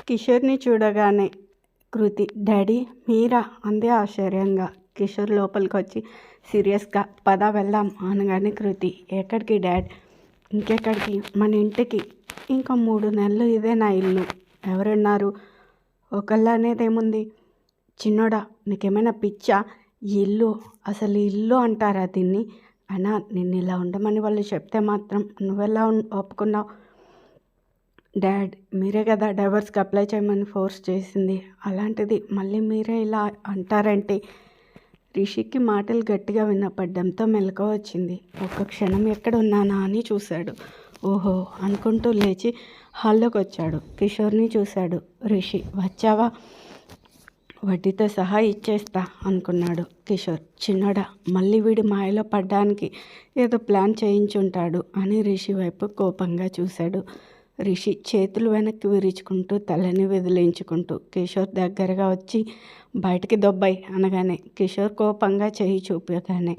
కిషోర్ని చూడగానే కృతి డాడీ మీరా అందే ఆశ్చర్యంగా. కిషోర్ లోపలికి వచ్చి సీరియస్గా పద వెళ్దాం అనగానే కృతి ఎక్కడికి డాడ్? ఇంకెక్కడికి? మన ఇంటికి. ఇంకా 3 నెలలు ఇదే నా ఇల్లు. ఎవరున్నారు? ఒకళ్ళు అనేదేముంది? చిన్నోడా నీకేమైనా పిచ్చా? ఈ ఇల్లు అసలు ఇల్లు అంటారా దీన్ని? అయినా నిన్ను ఇలా ఉండమని వాళ్ళు చెప్తే మాత్రం నువ్వెలా ఒప్పుకున్నావు? డాడ్ మీరే కదా డైవర్స్కి అప్లై చేయమని ఫోర్స్ చేసింది. అలాంటిది మళ్ళీ మీరే ఇలా అంటారంటే. రిషికి మాటలు గట్టిగా వినపడ్డంతో మెలకువ వచ్చింది. ఒక్క క్షణం ఎక్కడ ఉన్నానా అని చూశాడు. ఓహో అనుకుంటూ లేచి హాల్లోకి వచ్చాడు. కిషోర్ని చూశాడు. రిషి వచ్చావా? వడ్డీతో సహా ఇచ్చేస్తా అనుకున్నాడు కిషోర్. చిన్నోడా మళ్ళీ వీడి మాయలో పడ్డానికి ఏదో ప్లాన్ చేయించుంటాడు అని రిషి వైపు కోపంగా చూశాడు. రిషి చేతులు వెనక్కి విరుచుకుంటూ తలని విదిలించుకుంటూ కిషోర్ దగ్గరగా వచ్చి బయటికి దొబ్బాయి అనగానే కిషోర్ కోపంగా చేయి చూపగానే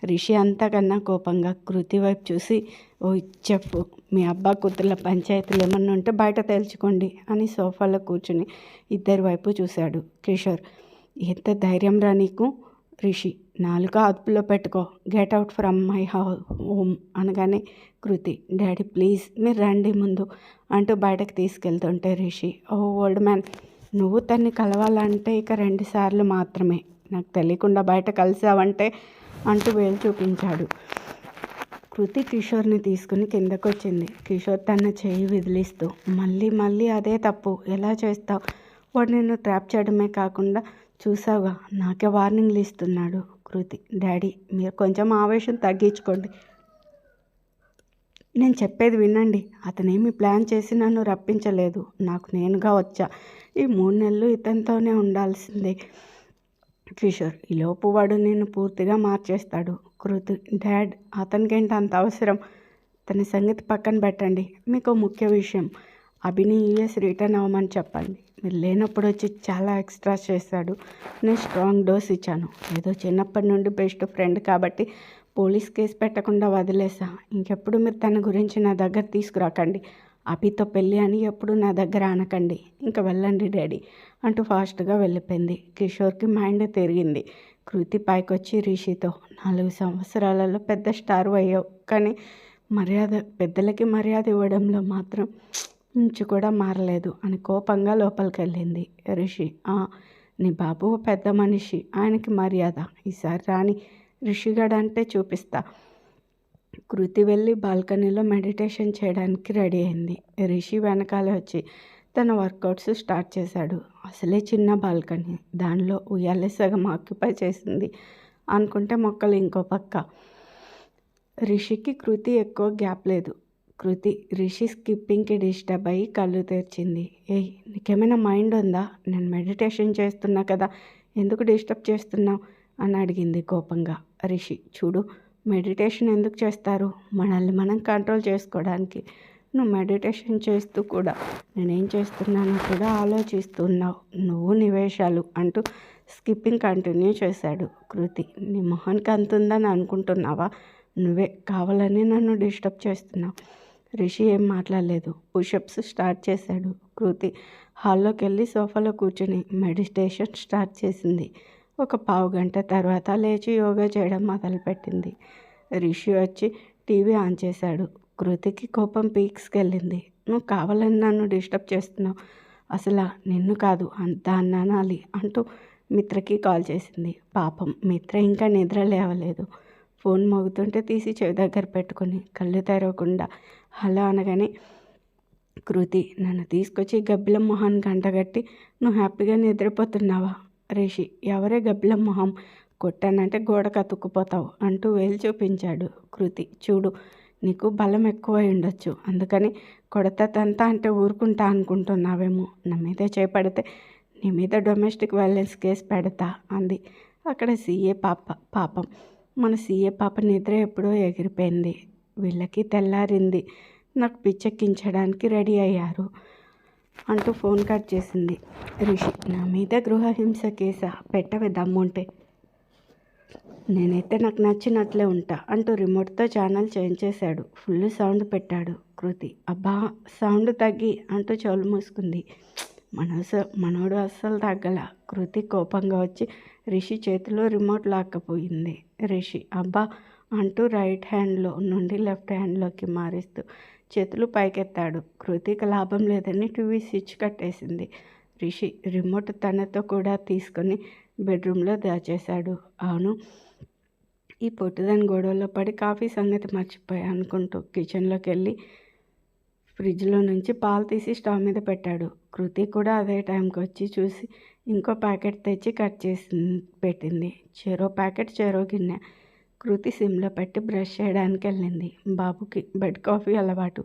రిషి అంతకన్నా కోపంగా కృతి వైపు చూసి ఓ చెప్పు మీ అబ్బా కూతుర్ల పంచాయతీలు ఏమన్నా ఉంటే బయట తేల్చుకోండి అని సోఫాలో కూర్చుని ఇద్దరి వైపు చూశాడు కిషోర్. ఎంత ధైర్యం రా నీకు? రిషి నాలుక అదుపులో పెట్టుకో, get out from my home అనగానే కృతి డాడీ ప్లీజ్ మీరు రండి ముందు అంటూ బయటకు తీసుకెళ్తుంటే రిషి ఓ ఓల్డ్ మ్యాన్ నువ్వు తన్ని కలవాలంటే ఇక 2 సార్లు మాత్రమే, నాకు తెలియకుండా బయట కలిసావంటే అంటూ వేలు చూపించాడు. కృతి కిషోర్ని తీసుకుని కిందకు వచ్చింది. కిషోర్ తన చేయి విదిలిస్తూ మళ్ళీ అదే తప్పు ఎలా చేస్తావు? వాడు నిన్ను ట్రాప్ చేయడమే కాకుండా చూసావుగా నాకే వార్నింగ్లు ఇస్తున్నాడు. కృతి డాడీ మీరు కొంచెం ఆవేశం తగ్గించుకోండి, నేను చెప్పేది వినండి. అతనేమి ప్లాన్ చేసి నన్ను రప్పించలేదు, నాకు నేనుగా వచ్చా. ఈ 3 నెలలు ఇతనితోనే ఉండాల్సిందే కిషోర్. ఈలోపు వాడు నిన్ను పూర్తిగా మార్చేస్తాడు. కృతి డాడ్ అతనికేంటి అంత అవసరం? తన సంగతి పక్కన పెట్టండి. మీకు ముఖ్య విషయం, అభిని యూఎస్ రిటర్న్ అవ్వమని చెప్పండి. మీరు లేనప్పుడు వచ్చి చాలా ఎక్స్ట్రా చేశాడు. నేను స్ట్రాంగ్ డోస్ ఇచ్చాను. ఏదో చిన్నప్పటి నుండి బెస్ట్ ఫ్రెండ్ కాబట్టి పోలీస్ కేసు పెట్టకుండా వదిలేసా. ఇంకెప్పుడు మీరు తన గురించి నా దగ్గర తీసుకురాకండి. అభితో పెళ్ళి అని ఎప్పుడు నా దగ్గర అనకండి. ఇంకా వెళ్ళండి డాడీ అంటూ ఫాస్ట్గా వెళ్ళిపోయింది. కిషోర్కి మైండ్ తిరిగింది. కృతి పైకొచ్చి రిషితో 4 సంవత్సరాలలో పెద్ద స్టార్ అయ్యావు, కానీ పెద్దలకి మర్యాద ఇవ్వడంలో మాత్రం ఇంచు కూడా మారలేదు అని కోపంగా లోపలికి వెళ్ళింది. రిషి నీ బాబు పెద్ద మనిషి, ఆయనకి మర్యాద ఈసారి రాని రిషిగాడంటే చూపిస్తా. కృతి వెళ్ళి బాల్కనీలో మెడిటేషన్ చేయడానికి రెడీ అయింది. రిషి వెనకాలే వచ్చి తన వర్కౌట్స్ స్టార్ట్ చేశాడు. అసలే చిన్న బాల్కనీ, దానిలో ఉయ్యాలే సగం ఆక్యుపై చేసింది అనుకుంటే మొక్కలు ఇంకో పక్క. రిషికి కృతి ఎక్కువ గ్యాప్ లేదు. కృతి రిషి స్కిప్పింగ్కి డిస్టర్బ్ అయ్యి కళ్ళు తెరిచింది. ఏయ్ నీకేమైనా మైండ్ ఉందా? నేను మెడిటేషన్ చేస్తున్నా కదా, ఎందుకు డిస్టర్బ్ చేస్తున్నావు అని అడిగింది కోపంగా. రిషి చూడు మెడిటేషన్ ఎందుకు చేస్తారు? మనల్ని మనం కంట్రోల్ చేసుకోవడానికి. నువ్వు మెడిటేషన్ చేస్తూ కూడా నేనేం చేస్తున్నానో కూడా ఆలోచిస్తున్నావు. నువ్వు నివేశాలు అంటూ స్కిప్పింగ్ కంటిన్యూ చేశాడు. కృతి నీ మొహానికి అంతుందని అనుకుంటున్నావా? నువ్వే కావాలని నన్ను డిస్టర్బ్ చేస్తున్నావు. రిషి ఏం మాట్లాడలేదు. పుషప్స్ స్టార్ట్ చేశాడు. కృతి హాల్లోకి వెళ్ళి సోఫాలో కూర్చుని మెడిటేషన్ స్టార్ట్ చేసింది. ఒక 15 గంట తర్వాత లేచి యోగా చేయడం మొదలుపెట్టింది. రిషి వచ్చి టీవీ ఆన్ చేశాడు. కృతికి కోపం పీక్స్కి వెళ్ళింది. నువ్వు కావాలని నన్ను డిస్టర్బ్ చేస్తున్నావు, అసలు నిన్ను కాదు దాన్ని అనాలి అంటూ మిత్రకి కాల్ చేసింది. పాపం మిత్ర ఇంకా నిద్ర లేవలేదు. ఫోన్ మోగుతుంటే తీసి చెవి దగ్గర పెట్టుకుని కళ్ళు తెరవకుండా హలో అనగానే కృతి నన్ను తీసుకొచ్చి గబ్బిలం మొహాన్ని గంటగట్టి నువ్వు హ్యాపీగా నిద్రపోతున్నావా? రిషి ఎవరే గబ్బిలం మొహం, కొట్టానంటే గోడకు అతుక్కుపోతావు అంటూ వేలు చూపించాడు. కృతి చూడు నీకు బలం ఎక్కువై ఉండొచ్చు, అందుకని కొడతంతా అంటే ఊరుకుంటా అనుకుంటున్నావేమో. నా మీద చేపడితే నీ మీద డొమెస్టిక్ వైలెన్స్ కేసు పెడతా అంది. అక్కడ సీఏ పాపం మన సీఏ పాప నిద్ర ఎప్పుడో ఎగిరిపోయింది. వీళ్ళకి తెల్లారింది, నాకు పిచ్చెక్కించడానికి రెడీ అయ్యారు అంటూ ఫోన్ కట్ చేసింది. రిషి నా మీద గృహహింస కేసా? పెట్టవే దమ్ముంటే, నేనైతే నాకు నచ్చినట్లే ఉంటా అంటూ రిమోట్తో ఛానల్ చేంజ్ చేశాడు. ఫుల్ సౌండ్ పెట్టాడు. కృతి అబ్బా సౌండ్ తగ్గి అంటూ చెవులు మూసుకుంది. మనోడు అస్సలు తగ్గల. కృతి కోపంగా వచ్చి రిషి చేతిలో రిమోట్ లాక్కపోయింది. రిషి అబ్బా అంటూ రైట్ హ్యాండ్లో నుండి లెఫ్ట్ హ్యాండ్లోకి మారిస్తూ చేతులు పైకెత్తాడు. కృతికి లాభం లేదని టీవీ స్విచ్ కట్టేసింది. రిషి రిమోట్ తనతో కూడా తీసుకొని బెడ్రూమ్లో దాచేశాడు. అవును, ఈ పొట్టుదాని గొడవలో పడి కాఫీ సంగతి మర్చిపోయా అనుకుంటూ కిచెన్లోకి వెళ్ళి ఫ్రిడ్జ్లో నుంచి పాలు తీసి స్టవ్ మీద పెట్టాడు. కృతి కూడా అదే టైంకి వచ్చి చూసి ఇంకో ప్యాకెట్ తెచ్చి కట్ చేసి పెట్టింది. చెరో ప్యాకెట్ చెరో గిన్నె. కృతి సిమ్లో పెట్టి బ్రష్ చేయడానికి వెళ్ళింది. బాబుకి బెడ్ కాఫీ అలవాటు.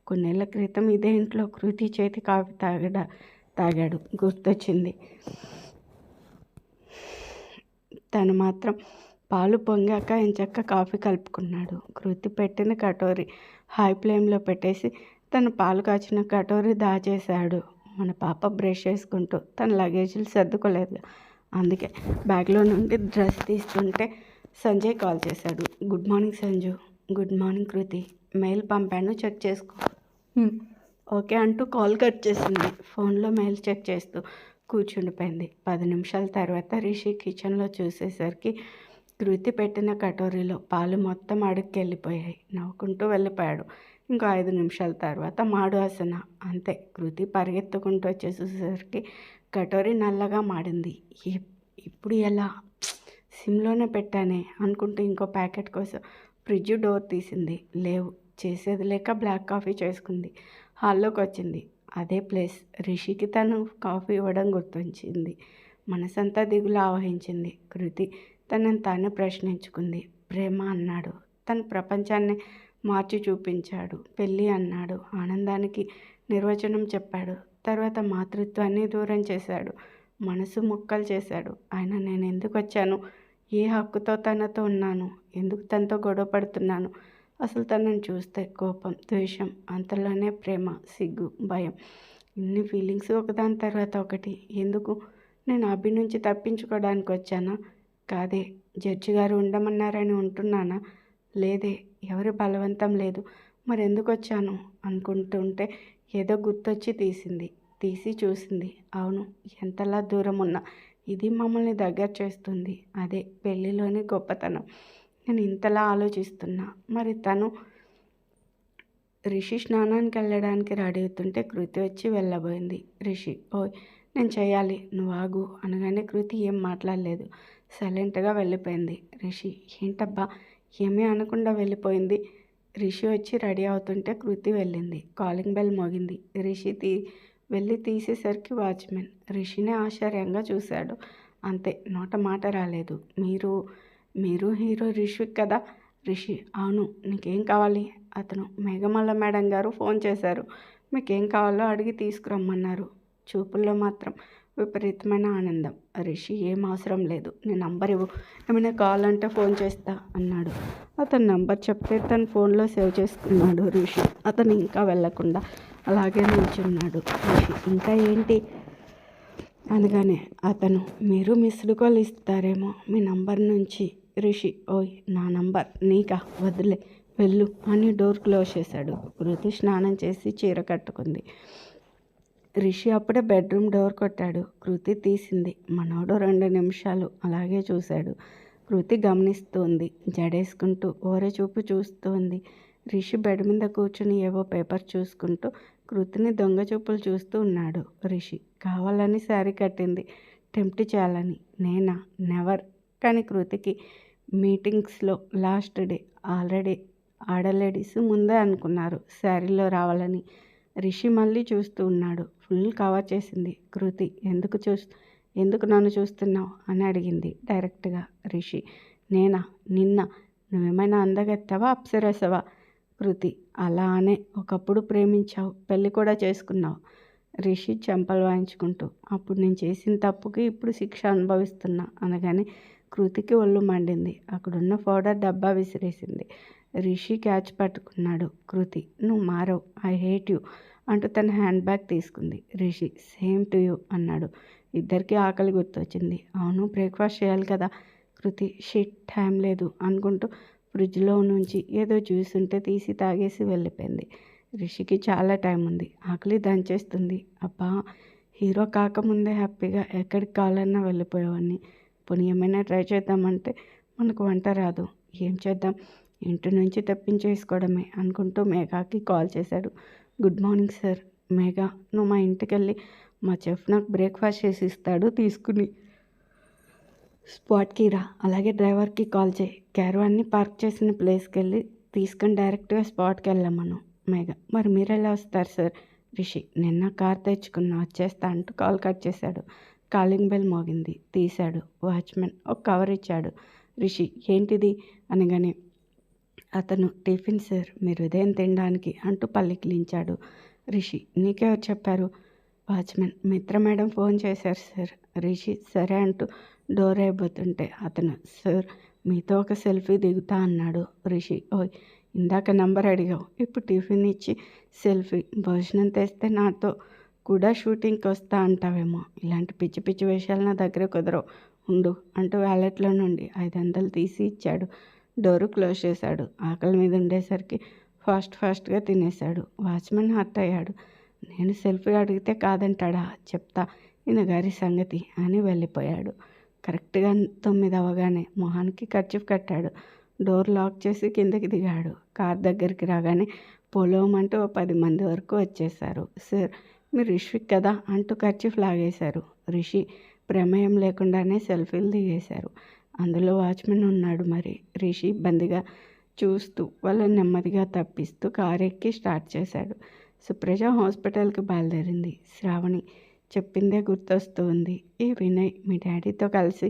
కొన్నేళ్ల క్రితం ఇదే ఇంట్లో కృతి చేతి కాఫీ తాగాడు. గుర్తొచ్చింది. తను మాత్రం పాలు పొంగాక ఎంచక్క కాఫీ కలుపుకున్నాడు. కృతి పెట్టిన కటోరీ హై ఫ్లేమ్లో పెట్టేసి తను పాలు కాచిన కటోరీ దాచేశాడు. మన పాప బ్రష్ చేసుకుంటూ తన లగేజీలు సర్దుకోలేదు. అందుకే బ్యాగ్లో నుండి డ్రెస్ తీస్తుంటే సంజయ్ కాల్ చేశాడు. Good morning Sanju. Good morning Kriti. Mail పంపాను, చెక్ చేసుకో. ఓకే అంటూ కాల్ కట్ చేసింది. ఫోన్లో మెయిల్ చెక్ చేస్తూ కూర్చుండిపోయింది. 10 నిమిషాల తర్వాత రిషి కిచెన్లో చూసేసరికి కృతి పెట్టిన కటోరీలో పాలు మొత్తం అడుక్కెళ్ళిపోయాయి. నవ్వుకుంటూ వెళ్ళిపోయాడు. ఇంకో 5 నిమిషాల తర్వాత మాడు ఆసన. అంతే, కృతి పరిగెత్తుకుంటూ వచ్చి చూసేసరికి కటోరీ నల్లగా మాడింది. ఇప్పుడు ఎలా? సిమ్లోనే పెట్టానే అనుకుంటూ ఇంకో ప్యాకెట్ కోసం ఫ్రిడ్జ్ డోర్ తీసింది. లేవు. చేసేది లేక బ్లాక్ కాఫీ చేసుకుంది. హాల్లోకి వచ్చింది. అదే ప్లేస్. రిషికి తను కాఫీ ఇవ్వడం గుర్తొచ్చింది. మనసంతా దిగులు ఆవహించింది. కృతి తనని తాను ప్రశ్నించుకుంది. ప్రేమ అన్నాడు, తన ప్రపంచాన్ని మార్చి చూపించాడు. పెళ్ళి అన్నాడు, ఆనందానికి నిర్వచనం చెప్పాడు. తర్వాత మాతృత్వాన్ని దూరం చేశాడు. మనసు ముక్కలు చేశాడు. ఆయన నేను ఎందుకు వచ్చాను? ఏ హక్కుతో తనతో ఉన్నాను? ఎందుకు తనతో గొడవ పడుతున్నాను? అసలు తనని చూస్తే కోపం, ద్వేషం, అంతలోనే ప్రేమ, సిగ్గు, భయం, ఇన్ని ఫీలింగ్స్ ఒకదాని తర్వాత ఒకటి. ఎందుకు? నేను అభి నుంచి తప్పించుకోవడానికి వచ్చానా? కాదే. జడ్జి గారు ఉండమన్నారని ఉంటున్నానా? లేదే. ఎవరి బలవంతం లేదు. మరెందుకు వచ్చాను అనుకుంటుంటే ఏదో గుర్తొచ్చి తీసి చూసింది. అవును, ఎంతలా దూరం ఉన్నా ఇది మమ్మల్ని దగ్గర చేస్తుంది. అదే పెళ్ళిలోని గొప్పతనం. నేను ఇంతలా ఆలోచిస్తున్నా. మరి తను? రిషి స్నానానికి వెళ్ళడానికి రెడీ అవుతుంటే కృతి వచ్చి వెళ్ళబోయింది. రిషి ఓయ్ నేను చేయాలి, నువ్వు ఆగు అనగానే కృతి ఏం మాట్లాడలేదు. సైలెంట్గా వెళ్ళిపోయింది. రిషి ఏంటబ్బా ఏమీ అనకుండా వెళ్ళిపోయింది. రిషి వచ్చి రెడీ అవుతుంటే కృతి వెళ్ళింది. కాలింగ్ బెల్ మోగింది. రిషి వెళ్ళి తీసేసరికి వాచ్మెన్ రిషిని ఆశ్చర్యంగా చూశాడు. అంతే, నోట మాట రాలేదు. మీరు హీరో రిషి కదా? రిషి అవును, నీకేం కావాలి? అతను మేఘమాల మేడం గారు ఫోన్ చేశారు. మీకేం కావాలో అడిగి తీసుకురమ్మన్నారు. చూపుల్లో మాత్రం విపరీతమైన ఆనందం. రిషి ఏం అవసరం లేదు, నీ నంబర్ ఇవ్వు, ఏమైనా కావాలంటే ఫోన్ చేస్తా అన్నాడు. అతని నంబర్ చెప్తే తన ఫోన్లో సేవ్ చేసుకున్నాడు రిషి. అతను ఇంకా వెళ్లకుండా అలాగే నిల్చున్నాడు. రిషి ఇంకా ఏంటి అనగానే అతను మీరు మిస్డ్ కాల్ ఇస్తారేమో మీ నంబర్ నుంచి. రిషి ఓయ్ నా నంబర్ నీకా, వదిలే వెళ్ళు అని డోర్ క్లోజ్ చేశాడు. కృతి స్నానం చేసి చీర కట్టుకుంది. రిషి అప్పుడే బెడ్రూమ్ డోర్ కొట్టాడు. కృతి తీసింది. మనోడు 2 నిమిషాలు అలాగే చూశాడు. కృతి గమనిస్తుంది. జడేసుకుంటూ ఓరే చూపు చూస్తుంది. రిషి బెడ్ మీద కూర్చుని ఏవో పేపర్ చూసుకుంటూ కృతిని దొంగ చూపులు చూస్తూ ఉన్నాడు. రిషి కావాలని శారీ కట్టింది, టెంప్ట్ చేయాలని. నేనా? నెవర్. కానీ కృతికి మీటింగ్స్లో లాస్ట్ డే ఆల్రెడీ ఆడలేడీస్ ముందే అనుకున్నారు శారీలో రావాలని. రిషి మళ్ళీ చూస్తూ ఉన్నాడు. ఫుల్ కవర్ చేసింది. కృతి ఎందుకు నన్ను చూస్తున్నావు అని అడిగింది డైరెక్ట్గా. రిషి నేనా? నిన్న నువ్వేమైనా అందగెత్తావా, అప్సరసవా? కృతి అలా అనే ఒకప్పుడు ప్రేమించావు, పెళ్ళి కూడా చేసుకున్నావు. రిషి చెంపలు వాయించుకుంటూ అప్పుడు నేను చేసిన తప్పుకి ఇప్పుడు శిక్ష అనుభవిస్తున్నా అనగానే కృతికి ఒళ్ళు మండింది. అక్కడున్న పౌడర్ డబ్బా విసిరేసింది. రిషి క్యాచ్ పట్టుకున్నాడు. కృతి నువ్వు మారవు, ఐ హేట్ యూ అంటూ తన హ్యాండ్ బ్యాగ్ తీసుకుంది. రిషి సేమ్ టు యూ అన్నాడు. ఇద్దరికీ ఆకలి గుర్తొచ్చింది. అవును, బ్రేక్ఫాస్ట్ చేయాలి కదా. కృతి షిట్ టైం లేదు అనుకుంటూ ఫ్రిడ్జ్లో నుంచి ఏదో జ్యూస్ ఉంటే తీసి తాగేసి వెళ్ళిపోయింది. రిషికి చాలా టైం ఉంది. ఆకలి దంచేస్తుంది. అబ్బా హీరో కాకముందే హ్యాపీగా ఎక్కడికి కావాలన్నా వెళ్ళిపోయేవాడిని. పోనీ ఏమైనా ట్రై చేద్దామంటే మనకు వంట రాదు, ఏం చేద్దాం, ఇంటి నుంచి తెప్పించేసుకోవడమే అనుకుంటూ మేఘాకి కాల్ చేశాడు. Good morning sir. మేఘా, నువ్వు మా ఇంటికి వెళ్ళి మా చెఫ్ నాకు బ్రేక్ఫాస్ట్ చేసి ఇస్తాడు, తీసుకుని స్పాట్కి రా. అలాగే డ్రైవర్కి కాల్ చేయి, క్యారవాన్ని పార్క్ చేసిన ప్లేస్కి వెళ్ళి తీసుకొని డైరెక్ట్గా స్పాట్కి వెళ్ళామను. మేఘా, మరి మీరు ఎలా వస్తారు సార్? రిషి, నిన్న కార్ తెచ్చుకున్నా, వచ్చేస్తా అంటూ కాల్ కట్ చేశాడు. కాలింగ్ బెల్ మోగింది. తీశాడు. వాచ్మెన్ ఒక కవర్ ఇచ్చాడు. రిషి, ఏంటిది అనగానే అతను, టిఫిన్ సార్, మీరు ఉదయం తినడానికి అంటూ పల్లికిలించాడు. రిషి, నీకెవరు చెప్పారు? వాచ్మెన్, మిత్ర మేడం ఫోన్ చేశారు సార్. రిషి సరే అంటూ డోర్ అయిపోతుంటే అతను, సార్ మీతో ఒక సెల్ఫీ దిగుతా అన్నాడు. రిషి, ఓయ్, ఇందాక నంబర్ అడిగావు, ఇప్పుడు టిఫిన్ ఇచ్చి సెల్ఫీ, భోజనం తెస్తే నాతో కూడా షూటింగ్కి వస్తా అంటావేమో. ఇలాంటి పిచ్చి పిచ్చి విషయాలు నా దగ్గర కుదరవు, ఉండు అంటూ వ్యాలెట్లో నుండి 500 తీసి ఇచ్చాడు. డోరు క్లోజ్ చేశాడు. ఆకలి మీద ఉండేసరికి ఫాస్ట్గా తినేశాడు. వాచ్మెన్ హర్ట్ అయ్యాడు. నేను సెల్ఫీ అడిగితే కాదంటాడా, చెప్తా ఈయన గారి సంగతి అని వెళ్ళిపోయాడు. కరెక్ట్గా 9 అవ్వగానే మొహానికి కర్చీఫ్ కట్టాడు. డోర్ లాక్ చేసి కిందకి దిగాడు. కార్ దగ్గరికి రాగానే పొలోమంటూ 10 మంది వరకు వచ్చేశారు. సార్, మీరు రిషిక్ కదా అంటూ కర్చీఫ్ లాగేశారు. రిషి ప్రమేయం లేకుండానే సెల్ఫీలు దిగేశారు. అందులో వాచ్మెన్ ఉన్నాడు. మరి రిషి బందిగా చూస్తూ వాళ్ళని నెమ్మదిగా తప్పిస్తూ కారు ఎక్కి స్టార్ట్ చేశాడు. సుప్రజ హాస్పిటల్కి బయలుదేరింది. శ్రావణి చెప్పిందే గుర్తొస్తూ ఉంది. ఈ వినయ్ మీ డాడీతో కలిసి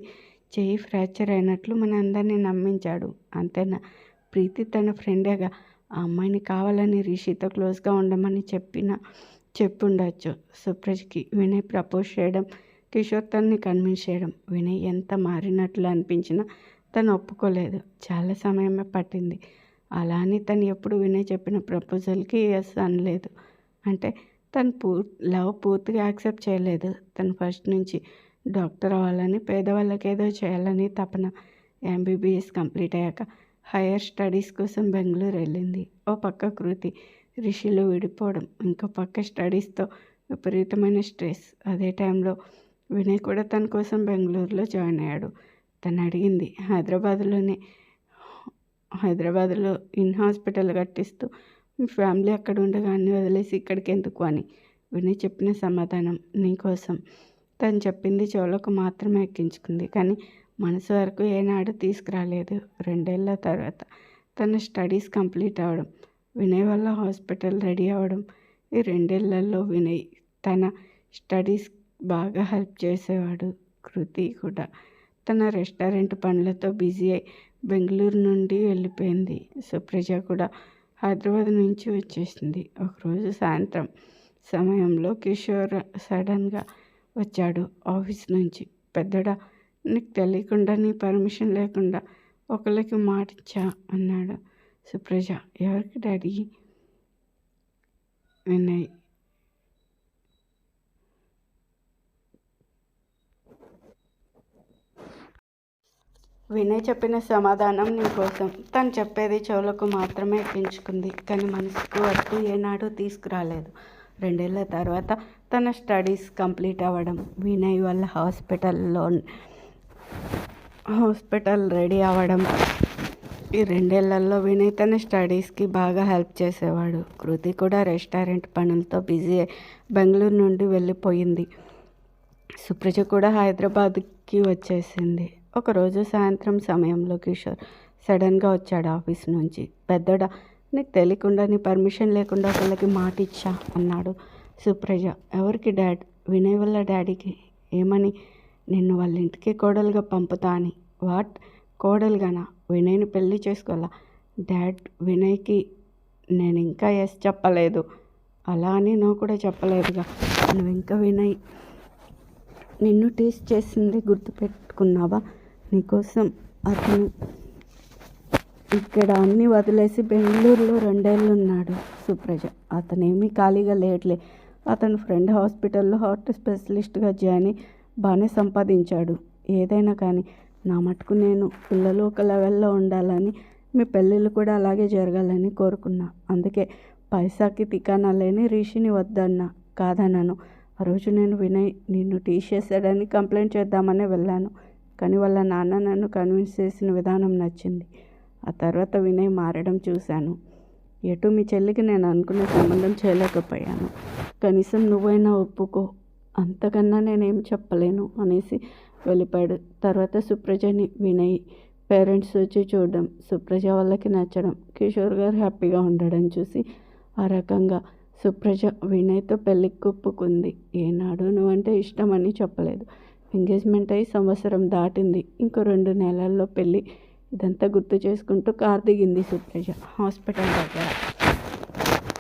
చెయ్యి ఫ్రాక్చర్ అయినట్లు మన అందరినీ నమ్మించాడు, అంతేనా? ప్రీతి తన ఫ్రెండేగా, ఆ అమ్మాయిని కావాలని రిషితో క్లోజ్గా ఉండమని చెప్పుండొచ్చు. సుప్రజ్కి వినయ్ ప్రపోజ్ చేయడం, కిషోర్ తనని కన్విన్స్ చేయడం. వినయ్ ఎంత మారినట్లు అనిపించినా తను ఒప్పుకోలేదు. చాలా సమయమే పట్టింది. అలా అని తను ఎప్పుడు వినయ్ చెప్పిన ప్రపోజల్కి ఎస్ అనలేదు. అంటే తను లవ్ పూర్తిగా యాక్సెప్ట్ చేయలేదు. తను ఫస్ట్ నుంచి డాక్టర్ అవ్వాలని, పేదవాళ్ళకి ఏదో చేయాలని తపన. ఎంబీబీఎస్ కంప్లీట్ అయ్యాక హైయర్ స్టడీస్ కోసం బెంగళూరు వెళ్ళింది. ఓ పక్క కృతి, రిషిలో విడిపోవడం, ఇంకో పక్క స్టడీస్తో విపరీతమైన స్ట్రెస్. అదే టైంలో వినయ్ కూడా తన కోసం బెంగళూరులో జాయిన్ అయ్యాడు. తను అడిగింది హైదరాబాద్లో ఇన్ హాస్పిటల్ కట్టిస్తూ మీ ఫ్యామిలీ అక్కడ ఉండగా అన్ని వదిలేసి ఇక్కడికి ఎందుకు అని. వినయ్ చెప్పిన సమాధానం నీకోసం. తను చెప్పింది చెవులకు మాత్రమే ఎక్కించుకుంది, కానీ మనసు వరకు ఏనాడు తీసుకురాలేదు. 2 ఏళ్ల తర్వాత తన స్టడీస్ కంప్లీట్ అవ్వడం, వినయ్ వల్ల హాస్పిటల్ రెడీ అవ్వడం. ఈ 2 ఏళ్లలో వినయ్ తన స్టడీస్ బాగా హెల్ప్ చేసేవాడు. కృతి కూడా తన రెస్టారెంట్ పనులతో బిజీ అయి బెంగళూరు నుండి వెళ్ళిపోయింది. సుప్రజ కూడా హైదరాబాద్ నుంచి వచ్చేసింది. ఒకరోజు సాయంత్రం సమయంలో కిషోర్ సడన్గా వచ్చాడు ఆఫీస్ నుంచి. పెద్దడా, నీకు తెలియకుండా, నీ పర్మిషన్ లేకుండా ఒకళ్ళకి మాటిచ్చా అన్నాడు. సుప్రజ, ఎవరికి డాడీ? వినయ్. వినయ్ చెప్పిన సమాధానం నీకోసం. తను చెప్పేది చెవులకు మాత్రమే ఎక్కించుకుంది, కానీ మనసుకు వరకు ఏనాడు తీసుకురాలేదు. 2 ఏళ్ల తర్వాత తన స్టడీస్ కంప్లీట్ అవ్వడం, వినయ్ వల్ల హాస్పిటల్ రెడీ అవ్వడం. ఈ 2 ఏళ్లలో వినయ్ తన స్టడీస్కి బాగా హెల్ప్ చేసేవాడు. కృతి కూడా రెస్టారెంట్ పనులతో బిజీ అయి బెంగళూరు నుండి వెళ్ళిపోయింది. సుప్రజ కూడా హైదరాబాద్కి వచ్చేసింది. ఒకరోజు సాయంత్రం సమయంలో కిషోర్ సడన్గా వచ్చాడు ఆఫీస్ నుంచి. పెద్దడా, నీకు తెలియకుండా, నీ పర్మిషన్ లేకుండా ఒకళ్ళకి మాట ఇచ్చా అన్నాడు. సుప్రజ, ఎవరికి? డాడ్. వినయ్ వల్ల డాడీకి. ఏమని? నిన్ను వాళ్ళ ఇంటికి కోడలుగా పంపుతా అని. వాట్? కోడలుగానా? వినయ్ని పెళ్ళి చేసుకోవాలా? డాడ్, వినయ్కి నేను ఇంకా ఎస్ చెప్పలేదు. అలా అని నువ్వు కూడా చెప్పలేదుగా. నువ్వు ఇంకా వినయ్ నిన్ను టీస్ చేసింది గుర్తుపెట్టుకున్నావా? నీకోసం అతను ఇక్కడ అన్నీ వదిలేసి బెంగళూరులో 2 ఏళ్ళు ఉన్నాడు. సుప్రజ, అతనేమీ ఖాళీగా లేట్లే. అతను ఫ్రెండ్ హాస్పిటల్లో హార్ట్ స్పెషలిస్ట్గా జాయిన్ అయి బాగానే సంపాదించాడు. ఏదైనా కానీ నా మటుకు నేను పిల్లలు ఒక లెవెల్లో ఉండాలని, మీ పెళ్ళిళ్ళు కూడా అలాగే జరగాలని కోరుకున్నా. అందుకే పైసాకి తికానా లేని రిషిని వద్దన్నా. కాదన్నాను. ఆ రోజు నేను వినయ్ నిన్ను టీచ్ చేశాడని కంప్లైంట్ చేద్దామని వెళ్ళాను. కానీ వాళ్ళ నాన్న నన్ను కన్విన్స్ చేసిన విధానం నచ్చింది. ఆ తర్వాత వినయ్ మారడం చూశాను. ఎటు మీ చెల్లికి నేను అనుకున్న సంబంధం చేయలేకపోయాను. కనీసం నువ్వైనా ఒప్పుకో, అంతకన్నా నేనేం చెప్పలేను అనేసి వెళ్ళిపోయాడు. తర్వాత సుప్రజని వినయ్ పేరెంట్స్ వచ్చి చూడడం, సుప్రజ వాళ్ళకి నచ్చడం, కిషోర్ గారు హ్యాపీగా ఉండడం చూసి ఆ రకంగా సుప్రజ వినయ్తో పెళ్ళికి ఒప్పుకుంది. ఏనాడు నువ్వంటే ఇష్టమని చెప్పలేదు. ఎంగేజ్మెంట్ అయి సంవత్సరం దాటింది. ఇంకో 2 నెలల్లో పెళ్ళి. ఇదంతా గుర్తు చేసుకుంటూ కార్ దిగింది సుప్రజ హాస్పిటల్ దగ్గర.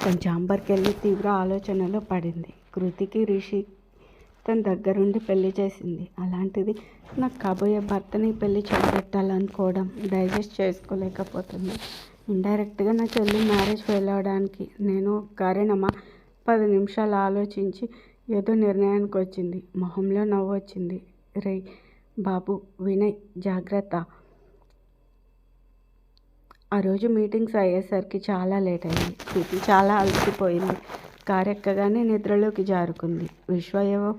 తన ఛాంబర్కి వెళ్ళి తీవ్ర ఆలోచనలో పడింది. కృతికి రిషి తన దగ్గరుండి పెళ్లి చేసింది. అలాంటిది నాకు కాబోయే భర్తని పెళ్లి చేయబెట్టాలనుకోవడం డైజెస్ట్ చేసుకోలేకపోతుంది. ఇండైరెక్ట్గా నా చెల్లి మ్యారేజ్ ఫెయిల్ అవ్వడానికి నేను కారణమా? 10 నిమిషాలు ఆలోచించి ఏదో నిర్ణయానికి వచ్చింది. మొహంలో నవ్వు వచ్చింది. రేయ్ బాబు వినయ్, జాగ్రత్త. ఆ రోజు మీటింగ్స్ అయ్యేసరికి చాలా లేట్ అయింది. కృతి చాలా అలసిపోయింది. కారు ఎక్కగానే నిద్రలోకి జారుకుంది. విశ్వ ఏవో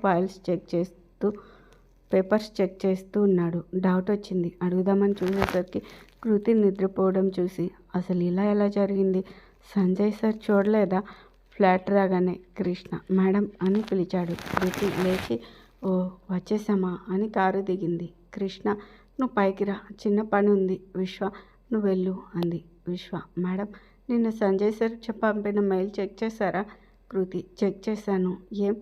పేపర్స్ చెక్ చేస్తూ ఉన్నాడు. డౌట్ వచ్చింది. అడుగుదామని చూసేసరికి కృతి నిద్రపోవడం చూసి అసలు ఇలా ఎలా జరిగింది? సంజయ్ సార్ చూడలేదా? ఫ్లాట్ రాగానే కృష్ణ మేడం అని పిలిచాడు. కృతి లేచి ఓ వచ్చేసామా అని కారు దిగింది. కృష్ణ నువ్వు పైకి రా, చిన్న పని ఉంది. విశ్వ నువ్వు వెళ్ళు అంది. విశ్వ మేడం నిన్న సంజయ్ సార్ పంపిన మెయిల్ చెక్ చేశారా? కృతి చెక్ చేశాను. ఏం?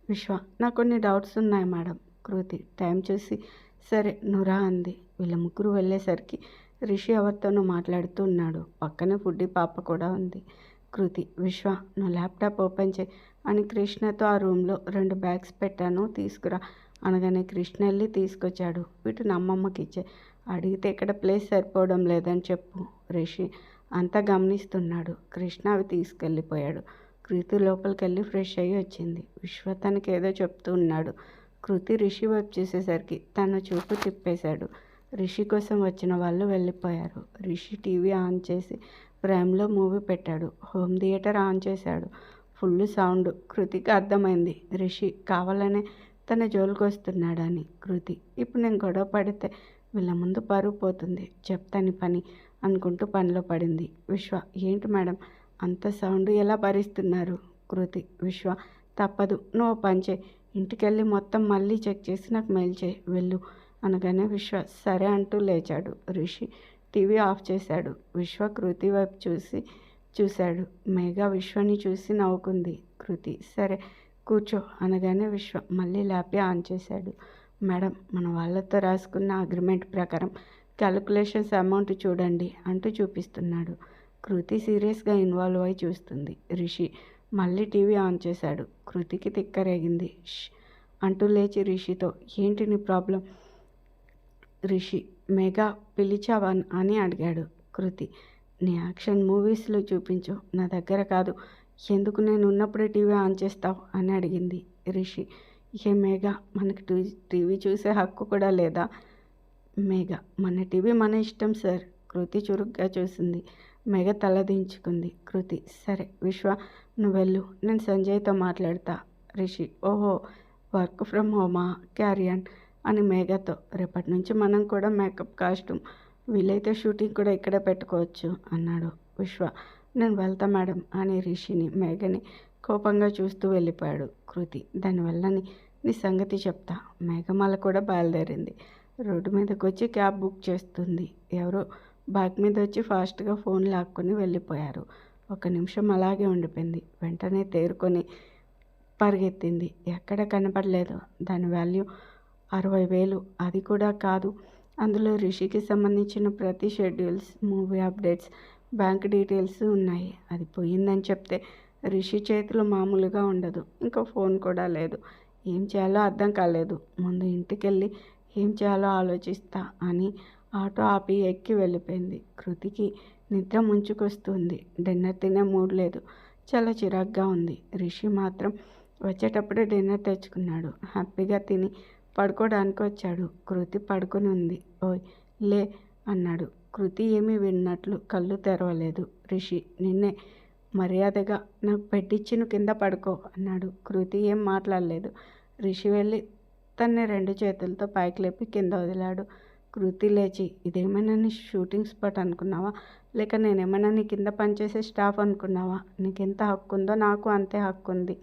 విశ్వ నాకు కొన్ని డౌట్స్ ఉన్నాయి మేడం. కృతి టైం చూసి సరే నువ్వురా అంది. వీళ్ళ ముగ్గురు వెళ్ళేసరికి రిషి ఎవరితోనూ మాట్లాడుతూ ఉన్నాడు. పక్కనే ఫుడ్డి పాప కూడా ఉంది. కృతి విశ్వ నువ్వు ల్యాప్టాప్ ఓపెన్ చేయి అని కృష్ణతో ఆ రూమ్లో 2 బ్యాగ్స్ పెట్టాను తీసుకురా అనగానే కృష్ణ వెళ్ళి తీసుకొచ్చాడు. వీటిని అమ్మమ్మకి ఇచ్చే, అడిగితే ఇక్కడ ప్లేస్ సరిపోవడం లేదని చెప్పు. రిషి అంతా గమనిస్తున్నాడు. కృష్ణ అవి తీసుకెళ్ళిపోయాడు. కృతి లోపలికి వెళ్ళి ఫ్రెష్ అయ్యి వచ్చింది. విశ్వ తనకి ఏదో చెప్తూ ఉన్నాడు. కృతి రిషి వైపు చూసేసరికి తన చూపు తిప్పేశాడు. రిషి కోసం వచ్చిన వాళ్ళు వెళ్ళిపోయారు. రిషి టీవీ ఆన్ చేసి ప్రైమ్లో మూవీ పెట్టాడు. హోమ్ థియేటర్ ఆన్ చేశాడు. Full sound. కృతికి అర్థమైంది రిషి కావాలనే తన జోలికి వస్తున్నాడని. కృతి ఇప్పుడు నేను గొడవ పడితే వీళ్ళ ముందు పరువు పోతుంది, చెప్తాని పని అనుకుంటూ పనిలో పడింది. విశ్వ ఏంటి మేడం అంత సౌండ్ ఎలా భరిస్తున్నారు? కృతి విశ్వ తప్పదు, నువ్వు పని చేయి, ఇంటికెళ్ళి మొత్తం మళ్ళీ చెక్ చేసి నాకు మెయిల్ చేయి వెళ్ళు అనగానే విశ్వ సరే అంటూ లేచాడు. రిషి టీవీ ఆఫ్ చేశాడు. విశ్వ కృతి వైపు చూశాడు. మేఘ విశ్వని చూసి నవ్వుకుంది. కృతి సరే కూర్చో అనగానే విశ్వ మళ్ళీ ల్యాప్ ఆన్ చేశాడు. మేడం మన వాళ్ళతో రాసుకున్న అగ్రిమెంట్ ప్రకారం క్యాలిక్యులేషన్స్ అమౌంట్ చూడండి అంటూ చూపిస్తున్నాడు. కృతి సీరియస్గా ఇన్వాల్వ్ అయి చూస్తుంది. రిషి మళ్ళీ టీవీ ఆన్ చేశాడు. కృతికి తిక్కరేగింది. అంటూ లేచి రిషితో ఏంటి నీ ప్రాబ్లం? రిషి మెగా పిలిచావా అని అడిగాడు. కృతి నీ యాక్షన్ మూవీస్లో చూపించు, నా దగ్గర కాదు. ఎందుకు నేను ఉన్నప్పుడే టీవీ ఆన్ చేస్తావు అని అడిగింది. రిషి ఏ మేఘా మనకి టీవీ చూసే హక్కు కూడా లేదా? మేఘ మన టీవీ మన ఇష్టం సార్. కృతి చురుగ్గా చూసింది. మేఘ తలదించుకుంది. కృతి సరే విశ్వ నువ్వు వెళ్ళు, నేను సంజయ్తో మాట్లాడతా. రిషి ఓహో వర్క్ ఫ్రమ్ హోమా, క్యారియన్ అని మేఘతో రేపటి నుంచి మనం కూడా మేకప్ కాస్ట్యూమ్ వీలైతే షూటింగ్ కూడా ఇక్కడే పెట్టుకోవచ్చు అన్నాడు. విశ్వ నేను వెళ్తా మేడం అని రిషిని మేఘని కోపంగా చూస్తూ వెళ్ళిపోయాడు. కృతి దానివల్లని నీ సంగతి చెప్తా. మేఘమాల కూడా బయలుదేరింది. రోడ్డు మీదకి వచ్చి క్యాబ్ బుక్ చేస్తుంది. ఎవరో బైక్ మీద వచ్చి ఫాస్ట్గా ఫోన్ లాక్కొని వెళ్ళిపోయారు. 1 నిమిషం అలాగే ఉండిపోయింది. వెంటనే తేరుకొని పరిగెత్తింది. ఎక్కడ కనపడలేదు. దాని వాల్యూ 60,000. అది కూడా కాదు, అందులో రిషికి సంబంధించిన ప్రతి schedules, movie updates, bank details ఉన్నాయి. అది పోయిందని చెప్తే రిషి చేతిలో మామూలుగా ఉండదు. ఇంకా ఫోన్ కూడా లేదు. ఏం చేయాలో అర్థం కాలేదు. ముందు ఇంటికెళ్ళి ఏం చేయాలో ఆలోచిస్తా అని ఆటో ఆపి ఎక్కి వెళ్ళిపోయింది. కృతికి నిద్ర ముంచుకొస్తుంది. డిన్నర్ తినే మూడ్ లేదు. చాలా చిరాగ్గా ఉంది. రిషి మాత్రం వచ్చేటప్పుడే డిన్నర్ తెచ్చుకున్నాడు. హ్యాపీగా తిని పడుకోవడానికి వచ్చాడు. కృతి పడుకొని ఉంది. ఓయ్ లే అన్నాడు. కృతి ఏమీ విన్నట్లు కళ్ళు తెరవలేదు. రిషి నిన్నే మర్యాదగా నాకు పెట్టించి నువ్వు కింద పడుకో అన్నాడు. కృతి ఏం మాట్లాడలేదు. రిషి వెళ్ళి తన్ని 2 చేతులతో పైకి లేపి కింద వదిలాడు. కృతి లేచి, ఇదేమైనా నీ షూటింగ్ స్పాట్ అనుకున్నావా, లేక నేనేమైనా నీ కింద పనిచేసే స్టాఫ్ అనుకున్నావా? నీకెంత హక్కు ఉందో నాకు అంతే హక్కు ఉంది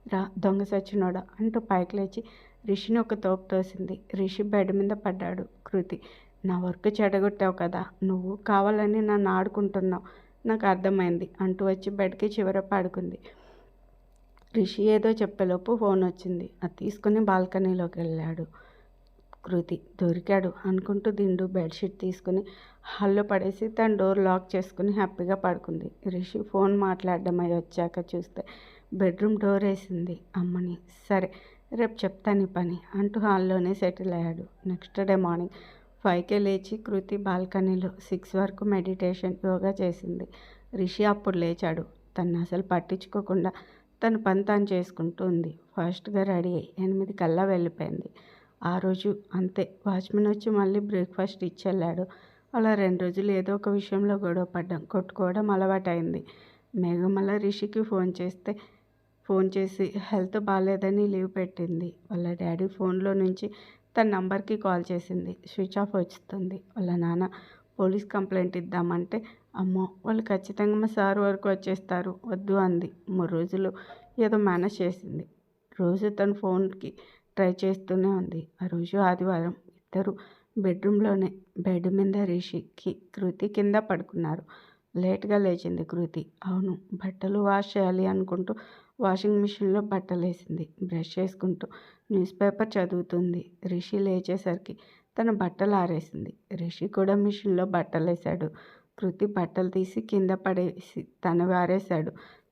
రా దొంగ సచ్చినోడా అంటూ పైకి లేచి రిషిని ఒక తోపు తోసింది. రిషి బెడ్ మీద పడ్డాడు. కృతి, నా వర్క్ చెడగొట్టావు కదా, నువ్వు కావాలని నన్ను ఆడుకుంటున్నావు, నాకు అర్థమైంది అంటూ వచ్చి బెడ్కి చివర పడుకుంది. రిషి ఏదో చెప్పేలోపు ఫోన్ వచ్చింది. అది తీసుకుని బాల్కనీలోకి వెళ్ళాడు. కృతి దొరికాడు అనుకుంటూ దిండు బెడ్షీట్ తీసుకుని హాల్లో పడేసి తన డోర్ లాక్ చేసుకుని హ్యాపీగా పడుకుంది. రిషి ఫోన్ మాట్లాడడం అయి వచ్చాక చూస్తే బెడ్రూమ్ డోర్ వేసింది. అమ్మని, సరే రేపు చెప్తాను ఈ పని అంటూ హాల్లోనే సెటిల్ అయ్యాడు. నెక్స్ట్ డే మార్నింగ్ 5కే లేచి కృతి బాల్కనీలో 6 వరకు మెడిటేషన్ యోగా చేసింది. రిషి అప్పుడు లేచాడు. తను అసలు పట్టించుకోకుండా తన పని తాను చేసుకుంటూ ఉంది. ఫాస్ట్గా రెడీ అయ్యి 8 కల్లా వెళ్ళిపోయింది. ఆ రోజు అంతే. వాచ్మెన్ వచ్చి మళ్ళీ బ్రేక్ఫాస్ట్ ఇచ్చెళ్ళాడు. అలా 2 రోజులు ఏదో ఒక విషయంలో గొడవ పడ్డం, కొట్టుకోవడం అలవాటైంది. మేఘమల రిషికి ఫోన్ చేసి హెల్త్ బాగాలేదని లీవ్ పెట్టింది. వాళ్ళ డాడీ ఫోన్లో నుంచి తన నంబర్కి కాల్ చేసింది. స్విచ్ ఆఫ్ వస్తుంది. వాళ్ళ నాన్న పోలీస్ కంప్లైంట్ ఇద్దామంటే, అమ్మో వాళ్ళు ఖచ్చితంగా మా సార్ వరకు వచ్చేస్తారు, వద్దు అంది. 3 రోజులు ఏదో మేనేజ్ చేసింది. రోజు తన ఫోన్కి ట్రై చేస్తూనే ఉంది. ఆ రోజు ఆదివారం. ఇద్దరు బెడ్రూమ్లోనే బెడ్ మీద రిషికి కృతి కింద పడుకున్నారు. లేట్గా లేచింది కృతి. అవును, బట్టలు వాష్ చేయాలి అనుకుంటూ వాషింగ్ మిషన్లో బట్టలు వేసింది. బ్రష్ చేసుకుంటూ న్యూస్ పేపర్ చదువుతుంది. రిషి లేచేసరికి తన బట్టలు ఆరేసింది. రిషి కూడా మిషన్లో బట్టలు వేశాడు. కృతి బట్టలు తీసి కింద పడేసి తనవి ఆరేశాడు.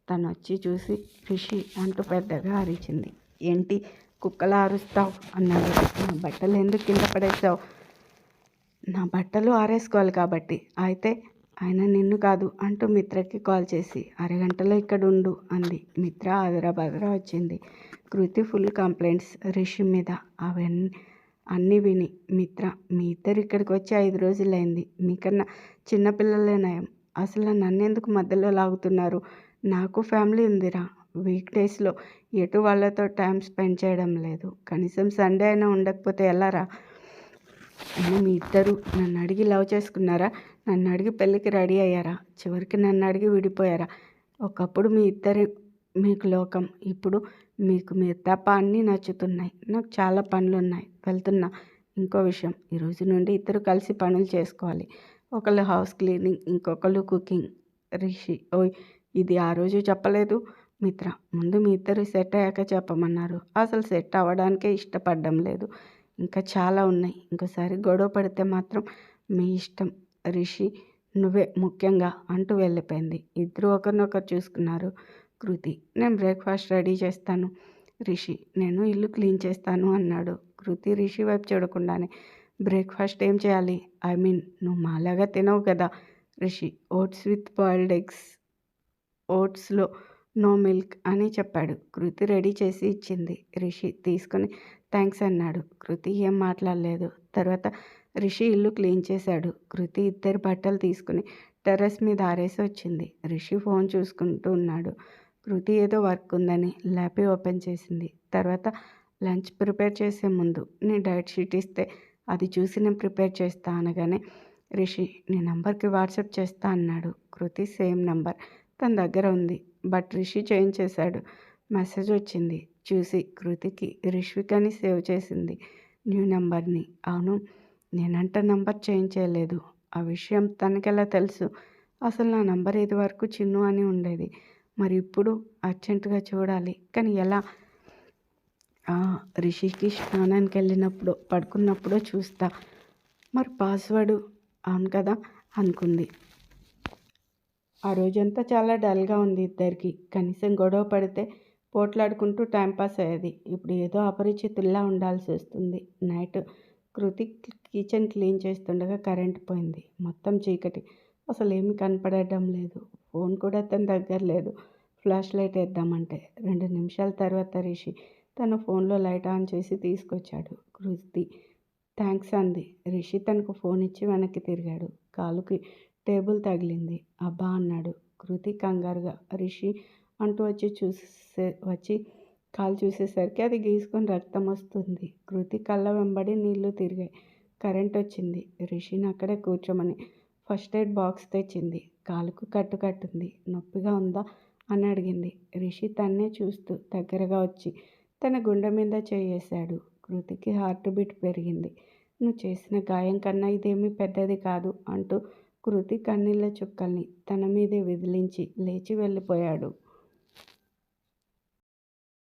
తను వచ్చి చూసి రిషి అంటూ పెద్దగా అరిచింది. ఏంటి కుక్కలా అరుస్తావు అన్నాడు. నా బట్టలు ఎందుకు కింద పడేసావు? నా బట్టలు ఆరేసుకోవాలి కాబట్టి. అయితే ఆయన నిన్ను కాదు అంటూ మిత్రకి కాల్ చేసి అరగంటలో ఇక్కడ ఉండు అంది. మిత్ర హైదరాబాద్లో వచ్చింది. కృతి ఫుల్ కంప్లైంట్స్ రిషి మీద. అన్నీ విని మిత్ర, మీ ఇద్దరు ఇక్కడికి వచ్చి 5 రోజులైంది, మీకన్నా చిన్నపిల్లలే నయం, అసలు నన్నెందుకు మధ్యలో లాగుతున్నారు? నాకు ఫ్యామిలీ ఉందిరా. వీక్ డేస్లో ఎటు వాళ్ళతో టైం స్పెండ్ చేయడం లేదు. కనీసం సండే అయినా ఉండకపోతే ఎలారా? అయినా మీ ఇద్దరు నన్ను అడిగి లవ్ చేసుకున్నారా? నన్ను అడిగి పెళ్ళికి రెడీ అయ్యారా? చివరికి నన్ను అడిగి విడిపోయారా? ఒకప్పుడు మీ ఇద్దరు మీకు లోకం, ఇప్పుడు మీకు మీరు తప్ప అన్నీ నచ్చుతున్నాయి. నాకు చాలా పనులు ఉన్నాయి, వెళ్తున్నా. ఇంకో విషయం, ఈరోజు నుండి ఇద్దరు కలిసి పనులు చేసుకోవాలి. ఒకళ్ళు హౌస్ క్లీనింగ్, ఇంకొకళ్ళు కుకింగ్. రిషి, ఓయ్ ఇది ఆ రోజు చెప్పలేదు? మిత్ర, ముందు మీ ఇద్దరు సెట్ అయ్యాక చెప్పమన్నారు. అసలు సెట్ అవ్వడానికే ఇష్టపడడం లేదు. ఇంకా చాలా ఉన్నాయి. ఇంకోసారి గొడవ పడితే మాత్రం మీ ఇష్టం. రిషి, నువ్వే ముఖ్యంగా అంటూ వెళ్ళిపోయింది. ఇద్దరు ఒకరినొకరు చూసుకున్నారు. కృతి, నేను బ్రేక్ఫాస్ట్ రెడీ చేస్తాను. రిషి, నేను ఇల్లు క్లీన్ చేస్తాను అన్నాడు. కృతి రిషి వైపు చూడకుండానే, బ్రేక్ఫాస్ట్ ఏం చేయాలి? ఐ మీన్ నువ్వు మాలాగా తినవు కదా. Rishi, oats with boiled eggs, ఓట్స్లో నో మిల్క్ అని చెప్పాడు. కృతి రెడీ చేసి ఇచ్చింది. రిషి తీసుకుని థ్యాంక్స్ అన్నాడు. కృతి ఏం మాట్లాడలేదు. తర్వాత రిషి ఇల్లు క్లీన్ చేశాడు. కృతి ఇద్దరు బట్టలు తీసుకుని టెర్రస్ మీద ఆరేసి వచ్చింది. రిషి ఫోన్ చూసుకుంటూ ఉన్నాడు. కృతి ఏదో వర్క్ ఉందని ల్యాపీ ఓపెన్ చేసింది. తర్వాత లంచ్ ప్రిపేర్ చేసే ముందు నీ డైట్ షీట్ ఇస్తే అది చూసి నేను ప్రిపేర్ చేస్తా అనగానే, రిషి నీ నంబర్కి వాట్సాప్ చేస్తా అన్నాడు. కృతి సేమ్ నంబర్ తన దగ్గర ఉంది, బట్ రిషి చేంజ్ చేశాడు. మెసేజ్ వచ్చింది. చూసి కృతికి రిష్విక్ అని సేవ్ చేసింది న్యూ నెంబర్ని. అవును, నేనంట నంబర్ చేంజ్ చేయలేదు. ఆ విషయం తనకెలా తెలుసు? అసలు నా నంబర్ ఇది వరకు చిన్ను అని ఉండేది. మరి ఇప్పుడు అర్జెంటుగా చూడాలి, కానీ ఎలా? రిషికి స్నానానికి వెళ్ళినప్పుడు పడుకున్నప్పుడు చూస్తా. మరి పాస్వర్డ్? అవును కదా అనుకుంది. ఆ రోజంతా చాలా డల్గా ఉంది ఇద్దరికి. కనీసం గొడవ పడితే పోట్లాడుకుంటూ టైంపాస్ అయ్యేది. ఇప్పుడు ఏదో అపరిచితుల్లా ఉండాల్సి వస్తుంది. నైట్ కృతి కిచెన్ క్లీన్ చేస్తుండగా కరెంట్ పోయింది. మొత్తం చీకటి. అసలు ఏమీ కనపడడం లేదు. ఫోన్ కూడా తన దగ్గర లేదు. ఫ్లాష్ లైట్ వేద్దామంటే 2 నిమిషాల తర్వాత రిషి తన ఫోన్లో లైట్ ఆన్ చేసి తీసుకొచ్చాడు. కృతి థ్యాంక్స్ అంది. రిషి తనకు ఫోన్ ఇచ్చి వెనక్కి తిరిగాడు. కాలుకి టేబుల్ తగిలింది. అబ్బా అన్నాడు. కృతి కంగారుగా రిషి అంటూ వచ్చి కాలు చూసేసరికి అది గీసుకొని రక్తం వస్తుంది. కృతి కళ్ళ వెంబడి నీళ్లు తిరిగాయి. కరెంట్ వచ్చింది. రిషిని అక్కడే కూర్చోమని ఫస్ట్ ఎయిడ్ బాక్స్ తెచ్చింది. కాలుకు కట్టుంది. నొప్పిగా ఉందా అని అడిగింది. రిషి తన్నే చూస్తూ దగ్గరగా వచ్చి తన గుండె మీద చేయేశాడు. కృతికి హార్ట్ బీట్ పెరిగింది. నువ్వు చేసిన గాయం కన్నా ఇదేమీ పెద్దది కాదు అంటూ కృతి కన్నీళ్ళ చుక్కల్ని తన మీదే విదిలించి లేచి వెళ్ళిపోయాడు.